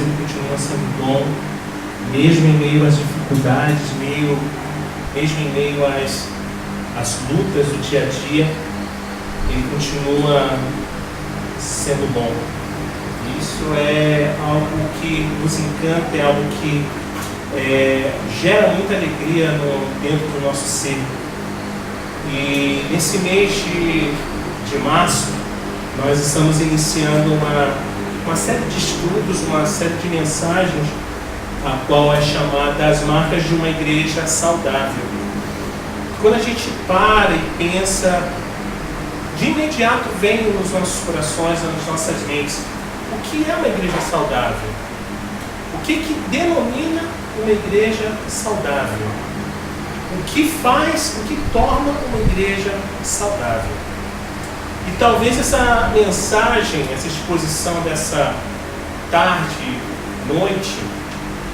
ele continua sendo bom, mesmo em meio às dificuldades, mesmo em meio às lutas do dia a dia, ele continua sendo bom. Isso é algo que nos encanta, é algo que gera muita alegria dentro do nosso ser. E nesse mês de março, nós estamos iniciando uma série de estudos, uma série de mensagens, a qual é chamada As Marcas de uma Igreja Saudável. Quando a gente para e pensa, de imediato vem nos nossos corações, nas nossas mentes, o que é uma igreja saudável? O que denomina uma igreja saudável? O que torna uma igreja saudável? E talvez essa mensagem, essa exposição dessa tarde, noite,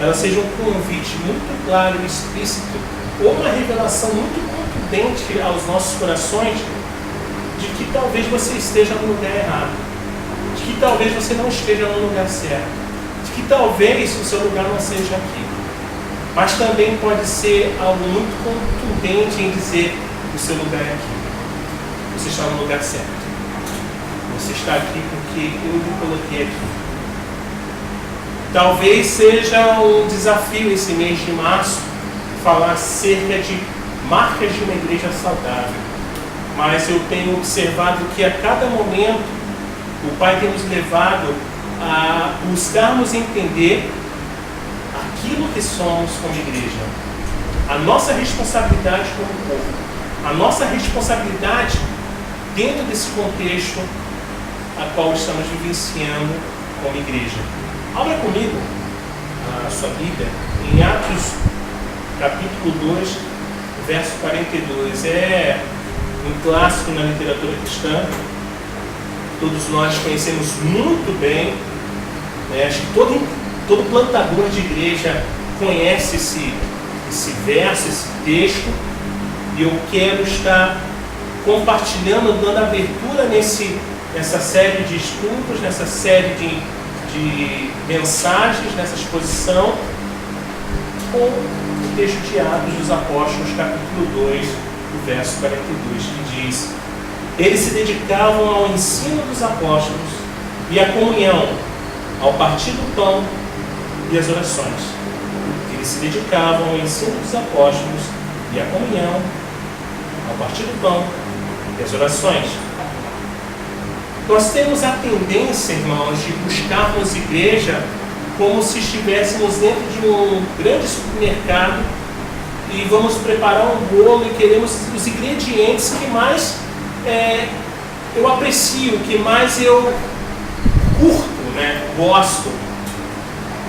ela seja um convite muito claro e explícito, ou uma revelação muito contundente aos nossos corações, de que talvez você esteja no lugar errado, de que talvez você não esteja no lugar certo, de que talvez o seu lugar não seja aqui. Mas também pode ser algo muito contundente em dizer: o seu lugar é aqui, você está no lugar certo, você está aqui porque eu me coloquei aqui. Talvez seja um desafio esse mês de março falar acerca de marcas de uma igreja saudável. Mas eu tenho observado que a cada momento o Pai tem nos levado a buscarmos entender aquilo que somos como igreja, a nossa responsabilidade como povo, a nossa responsabilidade dentro desse contexto a qual estamos vivenciando como igreja. Abra comigo a sua Bíblia em Atos capítulo 2, verso 42. É um clássico na literatura cristã, todos nós conhecemos muito bem, né? Acho que todo plantador de igreja conhece esse verso, esse texto, e eu quero estar compartilhando, dando abertura nessa série de estudos, nessa série de mensagens, nessa exposição, com o texto de Atos dos Apóstolos, capítulo 2, o verso 42, que diz: eles se dedicavam ao ensino dos apóstolos e à comunhão, ao partir do pão e às orações. Eles se dedicavam ao ensino dos apóstolos e à comunhão, ao partir do pão e às orações. Nós temos a tendência, irmãos, de buscarmos igreja como se estivéssemos dentro de um grande supermercado e vamos preparar um bolo e queremos os ingredientes que mais eu aprecio, que mais eu curto, né? Gosto.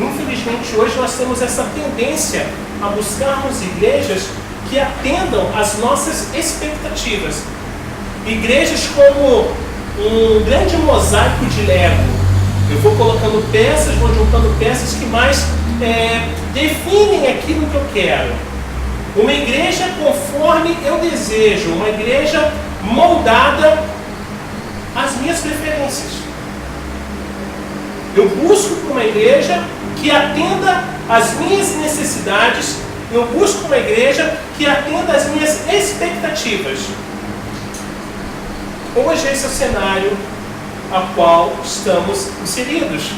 Infelizmente, hoje nós temos essa tendência a buscarmos igrejas que atendam às nossas expectativas. Igrejas como um grande mosaico de Lego. Eu vou colocando peças, vou juntando peças que mais definem aquilo que eu quero. Uma igreja conforme eu desejo, uma igreja moldada às minhas preferências. Eu busco uma igreja que atenda às minhas necessidades, eu busco uma igreja que atenda às minhas expectativas. Hoje esse é o cenário a qual estamos inseridos.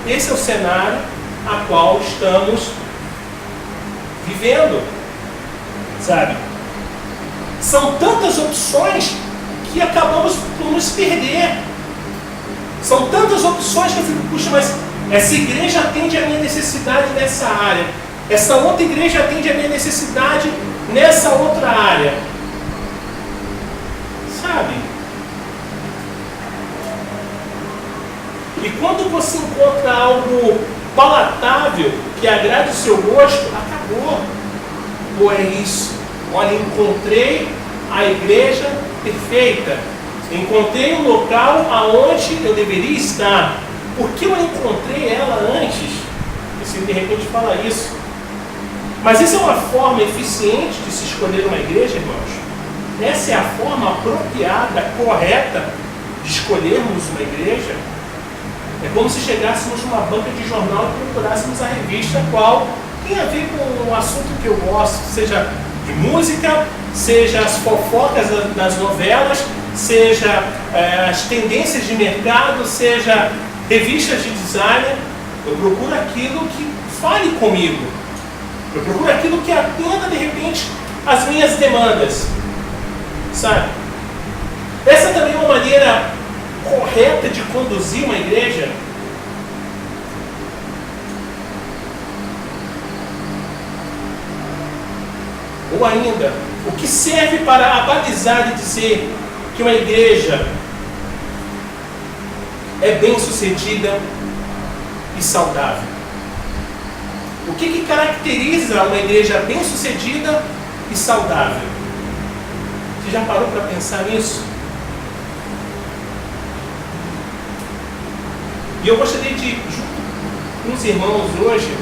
Esse é o cenário a qual estamos vivendo, sabe? São tantas opções que acabamos por nos perder. São tantas opções que eu fico, puxa, mas essa igreja atende a minha necessidade nessa área, essa outra igreja atende a minha necessidade nessa outra área, sabe? E quando você encontra algo palatável que agrade o seu gosto, acabou. Ou é isso? Olha, encontrei a igreja perfeita. Encontrei um local aonde eu deveria estar. Por que eu encontrei ela antes? Você de repente fala isso. Mas essa é uma forma eficiente de se escolher uma igreja, irmãos? Essa é a forma apropriada, correta de escolhermos uma igreja? É como se chegássemos numa banca de jornal e procurássemos a revista qual tem a ver com o assunto que eu gosto, seja de música, seja as fofocas das novelas, seja as tendências de mercado, seja revistas de design. Eu procuro aquilo que fale comigo. Eu procuro aquilo que atenda, de repente, as minhas demandas. Sabe? Essa também é uma maneira correta de conduzir uma igreja. Ou ainda, o que serve para abalizar e dizer que uma igreja é bem-sucedida e saudável? O que caracteriza uma igreja bem-sucedida e saudável? Você já parou para pensar nisso? E eu gostaria de, junto com os irmãos hoje,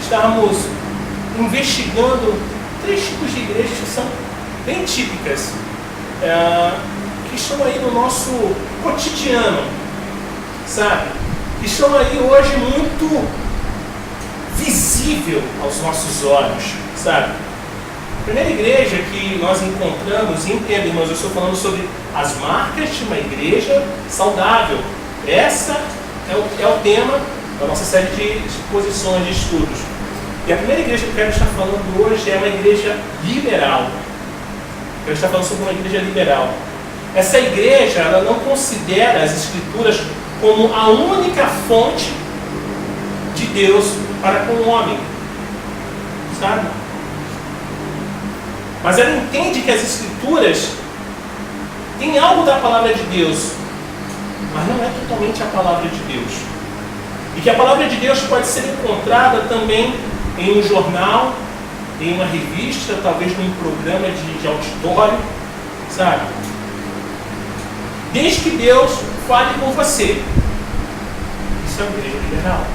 estarmos investigando 3 tipos de igrejas que são bem típicas, que estão aí no nosso cotidiano, sabe? Que estão aí hoje muito visível aos nossos olhos, sabe? A primeira igreja que nós encontramos, e entenda, irmãos, eu estou falando sobre as marcas de uma igreja saudável. Essa é o tema da nossa série de exposições, de estudos. E a primeira igreja que eu quero estar falando hoje é uma igreja liberal. Eu quero estar falando sobre uma igreja liberal. Essa igreja, ela não considera as Escrituras como a única fonte de Deus para com o homem, sabe? Mas ela entende que as Escrituras têm algo da palavra de Deus, mas não é totalmente a palavra de Deus. E que a palavra de Deus pode ser encontrada também em um jornal, em uma revista, talvez num programa de auditório, sabe? Desde que Deus fale com você. Isso é uma igreja liberal.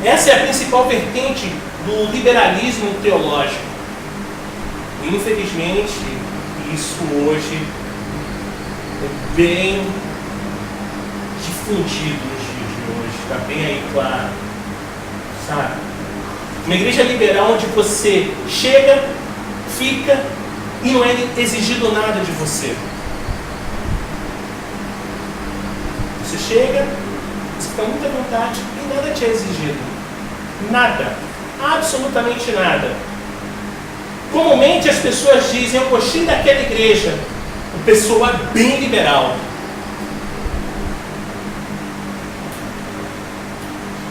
Essa é a principal vertente do liberalismo teológico. E, infelizmente, isso hoje é bem difundido nos dias de hoje. Está bem aí claro. Sabe? Uma igreja liberal onde você chega, fica e não é exigido nada de você. Você chega, você fica muito à vontade e nada te é exigido. Nada. Absolutamente nada. Comumente as pessoas dizem: eu gostei daquela igreja. Uma pessoa bem liberal.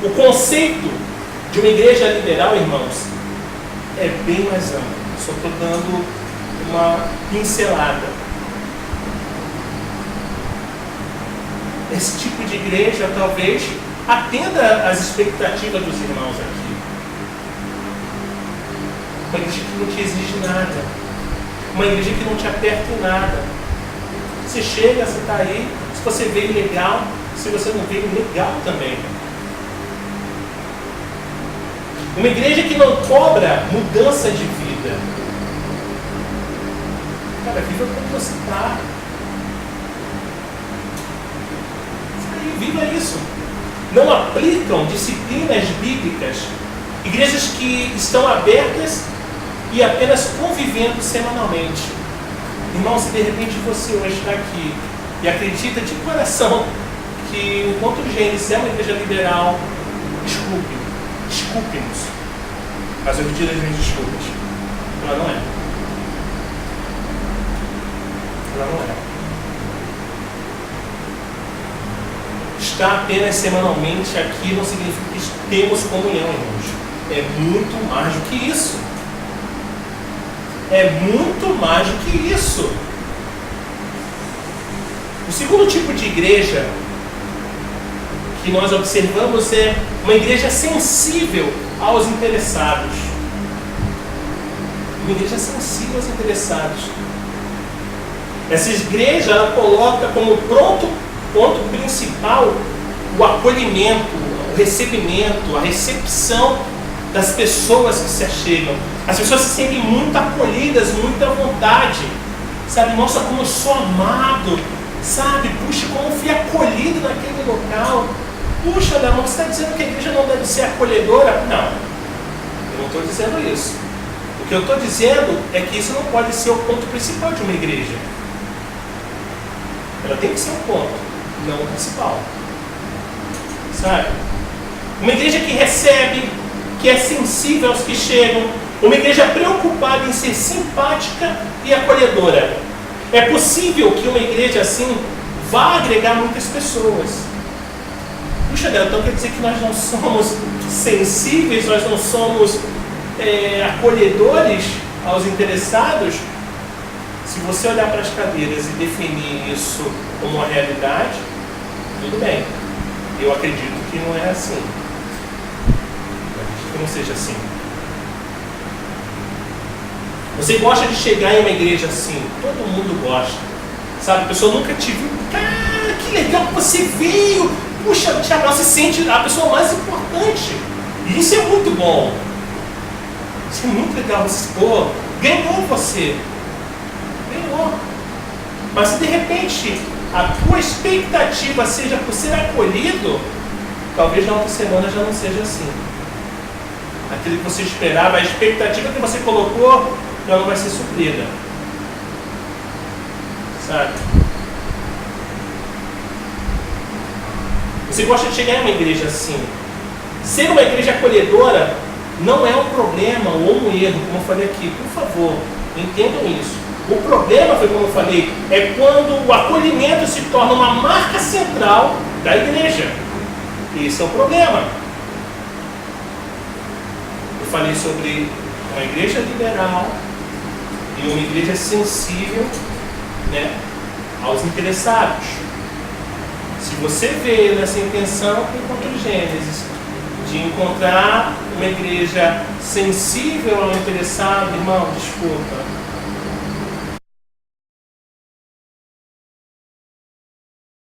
O conceito de uma igreja liberal, irmãos, é bem mais amplo. Só estou dando uma pincelada. Esse tipo de igreja talvez atenda às expectativas dos irmãos aqui. Uma igreja que não te exige nada. Uma igreja que não te aperta em nada. Você chega, você está aí. Se você veio legal, se você não veio legal também. Uma igreja que não cobra mudança de vida. Cara, viva como você está. Viva isso. Não aplicam disciplinas bíblicas. Igrejas que estão abertas e apenas convivendo semanalmente. Irmão, se de repente você hoje está aqui e acredita de coração que o Encontro Gênesis é uma igreja liberal, desculpe-nos. Mas eu retiro as minhas desculpas. Ela não é. Ela não é. Estar apenas semanalmente aqui não significa que temos comunhão, irmãos. É muito mais do que isso. É muito mais do que isso. O segundo tipo de igreja que nós observamos é uma igreja sensível aos interessados. Uma igreja sensível aos interessados. Essa igreja, ela coloca como ponto principal o acolhimento, o recebimento, a recepção das pessoas que se achegam. As pessoas se sentem muito acolhidas, muito à vontade. Sabe, nossa, como eu sou amado Sabe? Puxa, como fui acolhido naquele local. Puxa, Léo, você está dizendo que a igreja não deve ser acolhedora? Não, eu não estou dizendo isso. O que eu estou dizendo é que isso não pode ser o ponto principal de uma igreja. Ela tem que ser um ponto, não o principal. Sabe? Uma igreja que recebe, que é sensível aos que chegam, uma igreja preocupada em ser simpática e acolhedora. É possível que uma igreja assim vá agregar muitas pessoas. Puxa, Deus, então quer dizer que nós não somos sensíveis, nós não somos acolhedores aos interessados? Se você olhar para as cadeiras e definir isso como uma realidade, tudo bem. Eu acredito que não é assim. Eu acredito que não seja assim. Você gosta de chegar em uma igreja assim? Todo mundo gosta. Sabe, a pessoa nunca te viu. Cara, que legal que você veio. Puxa, te abraça, se sente a pessoa mais importante. E isso é muito bom. Isso é muito legal. Você, pô, ganhou você. Ganhou. Mas se de repente a tua expectativa seja por ser acolhido, talvez na outra semana já não seja assim. Aquilo que você esperava, a expectativa que você colocou, já não vai ser suprida. Sabe? Você gosta de chegar em uma igreja assim. Ser uma igreja acolhedora não é um problema ou um erro, como eu falei aqui. Por favor, entendam isso. O problema, foi como eu falei, é quando o acolhimento se torna uma marca central da igreja. Esse é o problema. Eu falei sobre uma igreja liberal e uma igreja sensível, né, aos interessados. Se você vê nessa intenção, encontra o Gênesis, de encontrar uma igreja sensível ao interessado, irmão, desculpa,